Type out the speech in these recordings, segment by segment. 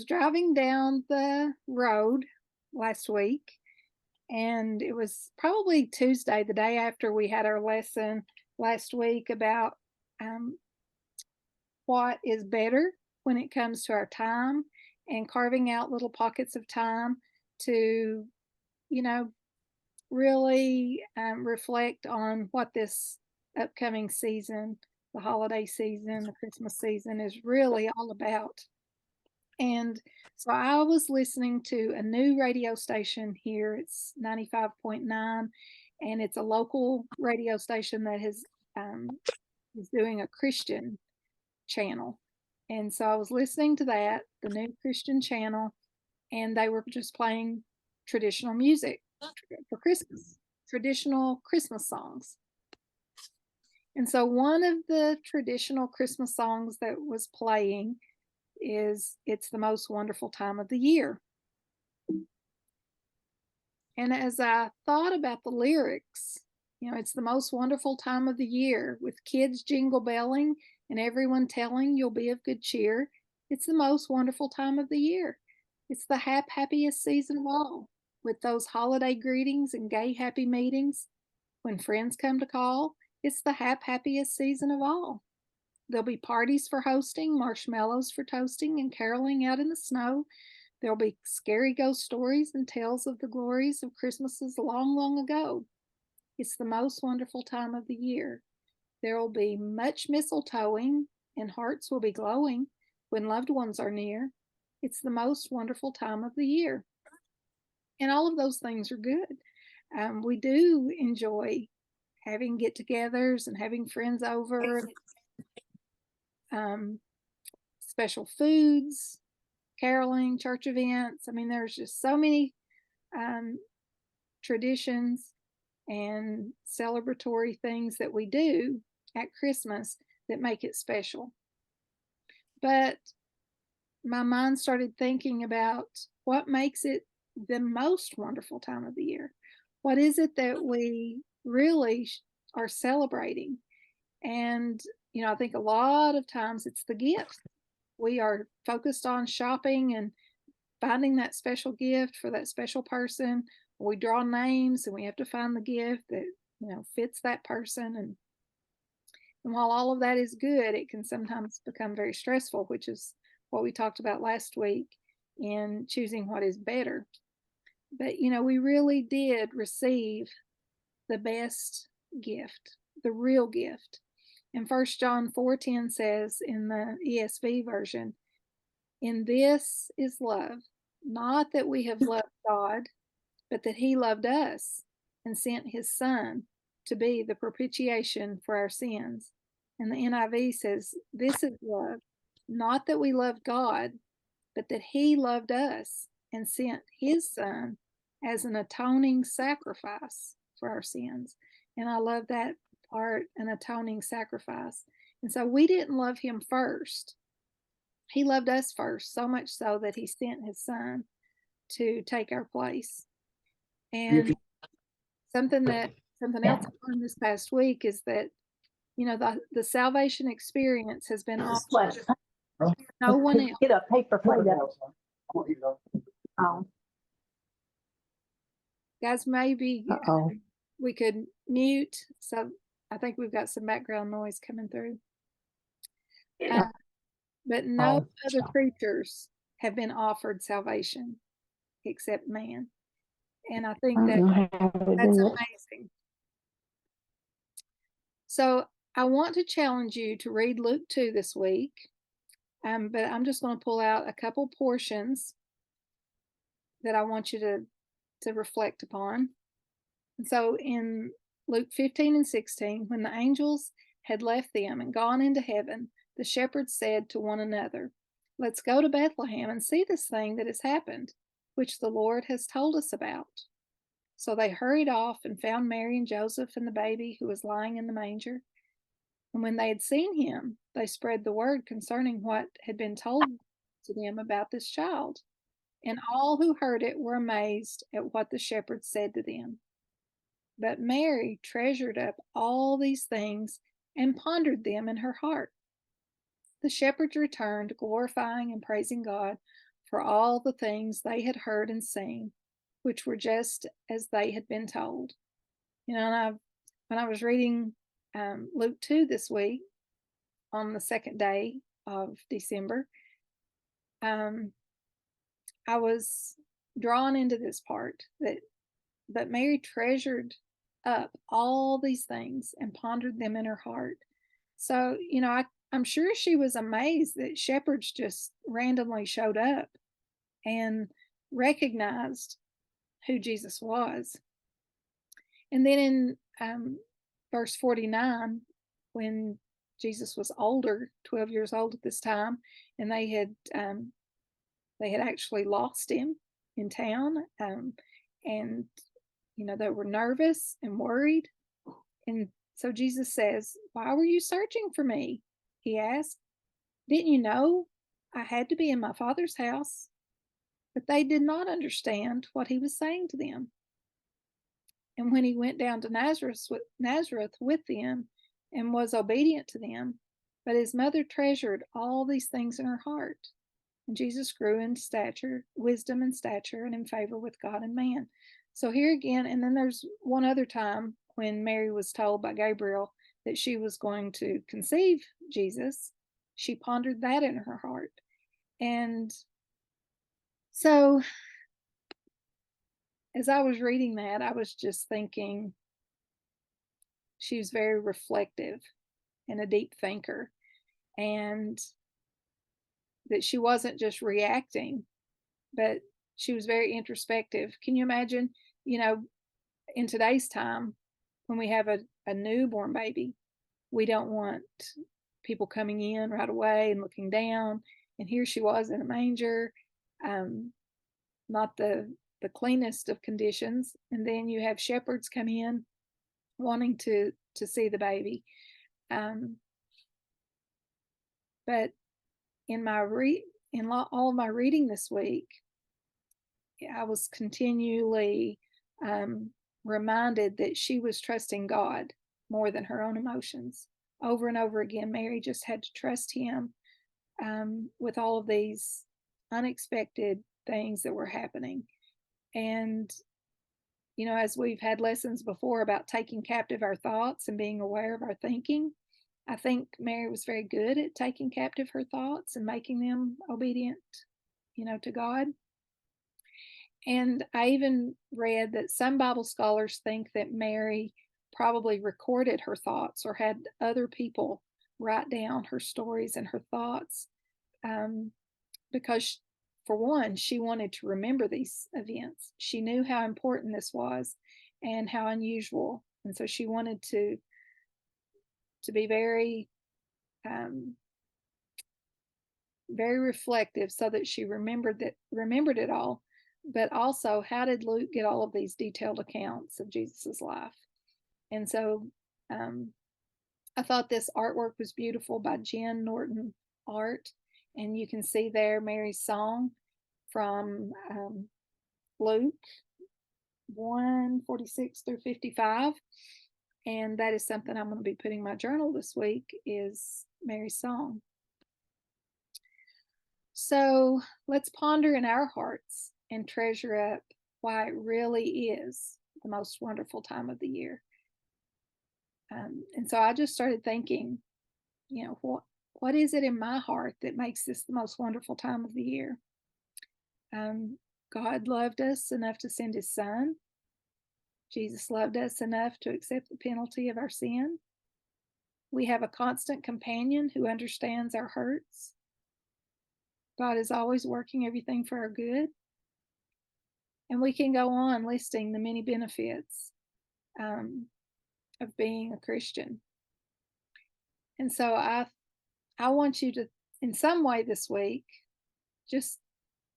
was driving down the road last week, and it was probably Tuesday, the day after we had our lesson last week about what is better when it comes to our time and carving out little pockets of time to, you know, really reflect on what this upcoming season, the holiday season, the Christmas season is really all about. And so I was listening to a new radio station here. It's 95.9, and it's a local radio station that is doing a Christian channel. And so I was listening to that, the new Christian channel, and they were just playing traditional music for Christmas, traditional Christmas songs. And so one of the traditional Christmas songs that was playing is "It's the Most Wonderful Time of the Year." And as I thought about the lyrics, it's the most wonderful time of the year, with kids jingle belling and everyone telling you'll be of good cheer. It's the most wonderful time of the year. It's the happiest season of all, with those holiday greetings and gay happy meetings. When friends come to call, it's the happiest season of all. There'll be parties for hosting, marshmallows for toasting, and caroling out in the snow. There'll be scary ghost stories and tales of the glories of Christmases long, long ago. It's the most wonderful time of the year. There will be much mistletoeing, and hearts will be glowing when loved ones are near. It's the most wonderful time of the year. And all of those things are good. We do enjoy having get-togethers and having friends over, special foods, caroling, church events. I mean, there's just so many traditions and celebratory things that we do at Christmas that make it special. But my mind started thinking about what makes it the most wonderful time of the year. What is it that we really are celebrating? And, I think a lot of times it's the gifts. We are focused on shopping and finding that special gift for that special person. We draw names and we have to find the gift that, fits that person. And while all of that is good, it can sometimes become very stressful, which is what we talked about last week in choosing what is better. But, we really did receive the best gift, the real gift. And 1 John 4:10 says in the ESV version, "In this is love, not that we have loved God, but that he loved us and sent his Son to be the propitiation for our sins." And the NIV says, "This is love, not that we loved God, but that he loved us and sent his Son as an atoning sacrifice for our sins." And I love that part, an atoning sacrifice. And so we didn't love him first. He loved us first, so much so that he sent his Son to take our place. And something else I learned this past week is that, the salvation experience has been offered no one else. Get a paper plate up. Guys, maybe we could mute. So I think we've got some background noise coming through. But no other creatures have been offered salvation except man. And I think that's amazing. So I want to challenge you to read Luke 2 this week. But I'm just going to pull out a couple portions that I want you to reflect upon. And so in Luke 15 and 16, when the angels had left them and gone into heaven, the shepherds said to one another, "Let's go to Bethlehem and see this thing that has happened, which the Lord has told us about." So they hurried off and found Mary and Joseph and the baby who was lying in the manger. And when they had seen him, they spread the word concerning what had been told to them about this child. And all who heard it were amazed at what the shepherds said to them. But Mary treasured up all these things and pondered them in her heart. The shepherds returned, glorifying and praising God for all the things they had heard and seen, which were just as they had been told. And when I was reading Luke 2 this week on the second day of December, I was drawn into this part but Mary treasured up all these things and pondered them in her heart. So, I'm sure she was amazed that shepherds just randomly showed up and recognized who Jesus was. And then in verse 49, when Jesus was older, 12 years old at this time, and they had actually lost him in town, and they were nervous and worried. And so Jesus says, "Why were you searching for me?" He asked. "Didn't you know I had to be in my Father's house?" But they did not understand what he was saying to them. And when he went down to Nazareth with them and was obedient to them, but his mother treasured all these things in her heart. And Jesus grew in stature, wisdom and stature, and in favor with God and man. So here again, and then there's one other time when Mary was told by Gabriel that she was going to conceive Jesus. She pondered that in her heart. And so as I was reading that, I was just thinking she was very reflective and a deep thinker, and that she wasn't just reacting, but she was very introspective. Can you imagine, in today's time, when we have a newborn baby, we don't want people coming in right away and looking down. And here she was in a manger, not the cleanest of conditions. And then you have shepherds come in wanting to see the baby. But in all of my reading this week, I was continually reminded that she was trusting God more than her own emotions. Over and over again, Mary just had to trust him with all of these unexpected things that were happening. And, as we've had lessons before about taking captive our thoughts and being aware of our thinking, I think Mary was very good at taking captive her thoughts and making them obedient, to God. And I even read that some Bible scholars think that Mary probably recorded her thoughts or had other people write down her stories and her thoughts, because, for one, she wanted to remember these events. She knew how important this was and how unusual. And so she wanted to be very, very reflective so that she remembered it all. But also, how did Luke get all of these detailed accounts of Jesus's life? And so I thought this artwork was beautiful by Jen Norton Art. And you can see there Mary's song from Luke 1:46 through 55. And that is something I'm going to be putting in my journal this week, is Mary's song. So let's ponder in our hearts and treasure up why it really is the most wonderful time of the year. And so I just started thinking, what is it in my heart that makes this the most wonderful time of the year? God loved us enough to send his son. Jesus loved us enough to accept the penalty of our sin. We have a constant companion who understands our hurts. God is always working everything for our good. And we can go on listing the many benefits of being a Christian. And so I want you to, in some way this week, just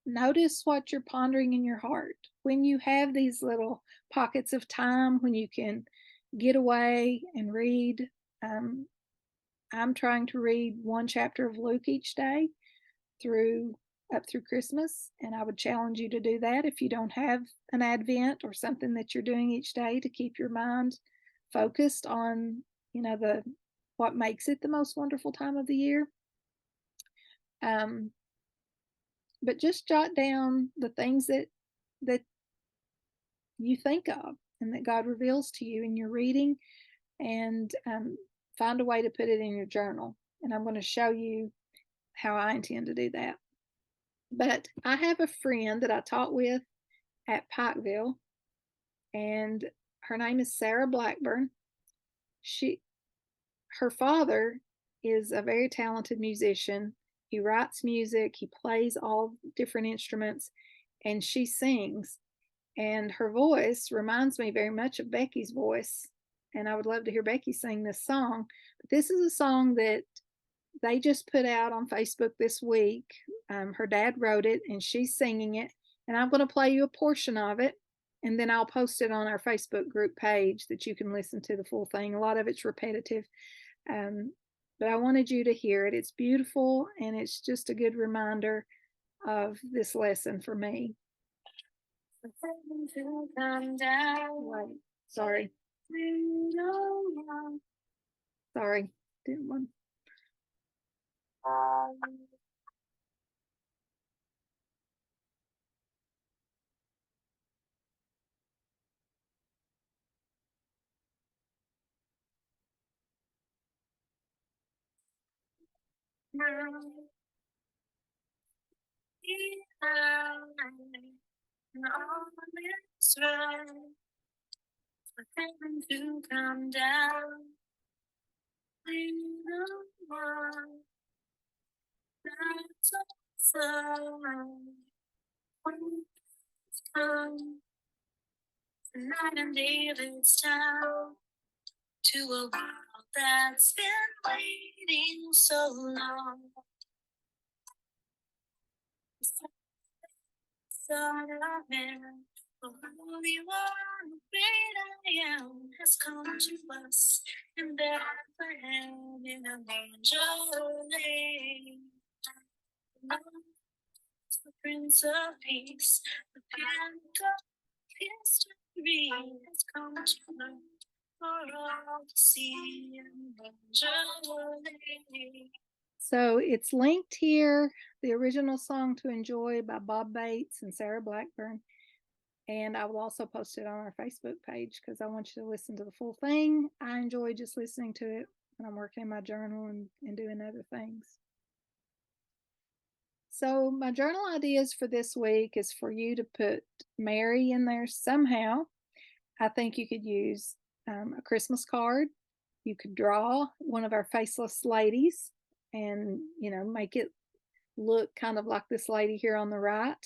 notice what you're pondering in your heart. When you have these little pockets of time when you can get away and read. I'm trying to read one chapter of Luke each day up through Christmas, and I would challenge you to do that if you don't have an Advent or something that you're doing each day to keep your mind focused on, what makes it the most wonderful time of the year. but just jot down the things that you think of and that God reveals to you in your reading, and find a way to put it in your journal. And I'm going to show you how I intend to do that. But I have a friend that I taught with at Pikeville, and her name is Sarah Blackburn. Her father is a very talented musician. He writes music, he plays all different instruments, and she sings. And her voice reminds me very much of Becky's voice. And I would love to hear Becky sing this song. But this is a song that they just put out on Facebook this week. Her dad wrote it, and she's singing it. And I'm going to play you a portion of it, and then I'll post it on our Facebook group page that you can listen to the full thing. A lot of it's repetitive, but I wanted you to hear it. It's beautiful, and it's just a good reminder of this lesson for me. Wait, sorry. Sorry, didn't want. For heaven to come down, that's awesome. Come tonight in David's town, to a world that's been waiting so long. Son of man, the Holy One, the great I am, has come to us in Bethlehem in a manger laid. The Prince of Peace, the Pink of history, has come to earth for all to see in a manger laid. So it's linked here, the original song to enjoy by Bob Bates and Sarah Blackburn. And I will also post it on our Facebook page because I want you to listen to the full thing. I enjoy just listening to it when I'm working in my journal and doing other things. So my journal ideas for this week is for you to put Mary in there somehow. I think you could use a Christmas card. You could draw one of our faceless ladies and, make it look kind of like this lady here on the right.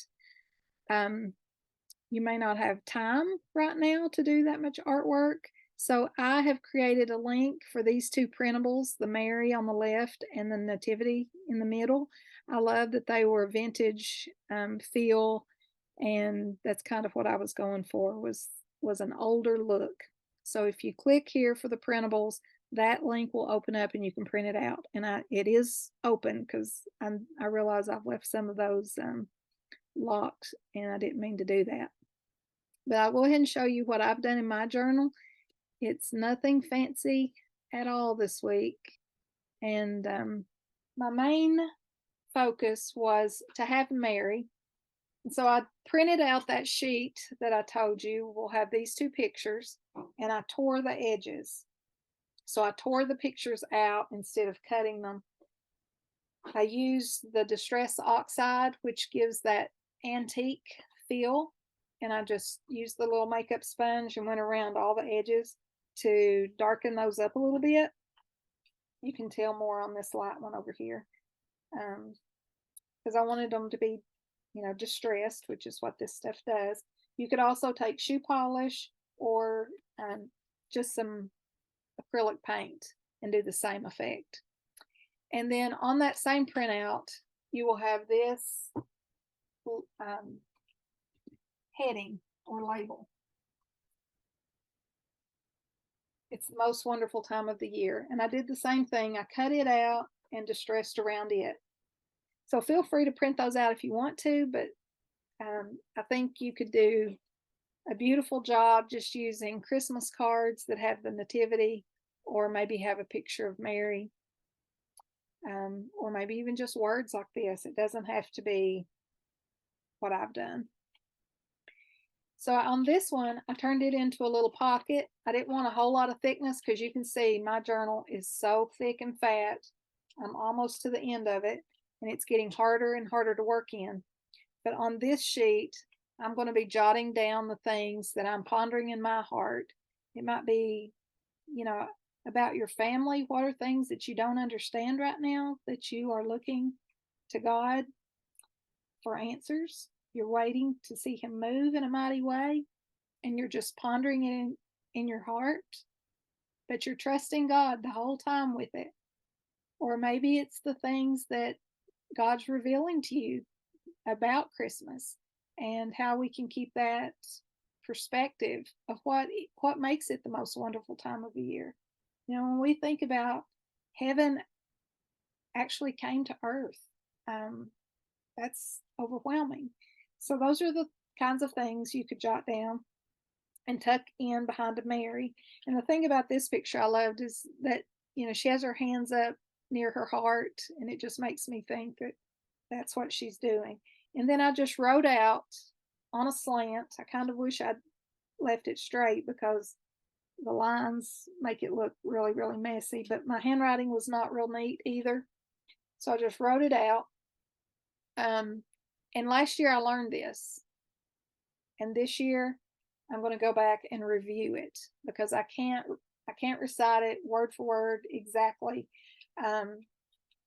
You may not have time right now to do that much artwork. So I have created a link for these two printables, the Mary on the left and the Nativity in the middle. I love that they were vintage feel, and that's kind of what I was going for, was an older look. So if you click here for the printables, that link will open up and you can print it out. And it is open because I realize I've left some of those locked, and I didn't mean to do that. But I'll go ahead and show you what I've done in my journal. It's nothing fancy at all this week. And my main focus was to have Mary. And so I printed out that sheet that I told you will have these two pictures, and I tore the edges. So I tore the pictures out instead of cutting them. I used the Distress Oxide, which gives that antique feel. And I just used the little makeup sponge and went around all the edges to darken those up a little bit. You can tell more on this light one over here. Because I wanted them to be, distressed, which is what this stuff does. You could also take shoe polish or just some acrylic paint and do the same effect. And then on that same printout, you will have this heading or label. It's the most wonderful time of the year. And I did the same thing. I cut it out and distressed around it. So feel free to print those out if you want to, but I think you could do a beautiful job just using Christmas cards that have the Nativity, or maybe have a picture of Mary, or maybe even just words like this. It doesn't have to be what I've done. So on this one, I turned it into a little pocket. I didn't want a whole lot of thickness because you can see my journal is so thick and fat. I'm almost to the end of it, and it's getting harder and harder to work in. But on this sheet, I'm going to be jotting down the things that I'm pondering in my heart. It might be, about your family. What are things that you don't understand right now that you are looking to God for answers? You're waiting to see Him move in a mighty way, and you're just pondering it in your heart, but you're trusting God the whole time with it. Or maybe it's the things that God's revealing to you about Christmas and how we can keep that perspective of what makes it the most wonderful time of the year. When we think about heaven actually came to earth, that's overwhelming. So those are the kinds of things you could jot down and tuck in behind a Mary. And the thing about this picture I loved is that, she has her hands up near her heart, and it just makes me think that that's what she's doing. And then I just wrote out on a slant. I kind of wish I'd left it straight because the lines make it look really, really messy, but my handwriting was not real neat either. So I just wrote it out. And last year I learned this. And this year I'm going to go back and review it because I can't recite it word for word exactly. And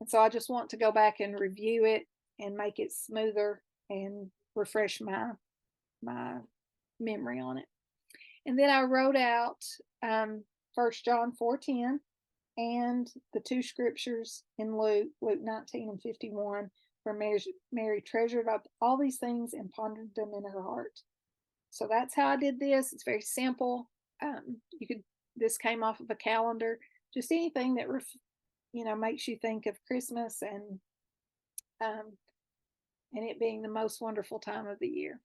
so I just want to go back and review it and make it smoother and refresh my memory on it. And then I wrote out 1 John 4:10 and the two scriptures in Luke 19:51, where Mary treasured up all these things and pondered them in her heart. So that's how I did this. It's very simple. This came off of a calendar. Just anything that makes you think of Christmas and it being the most wonderful time of the year.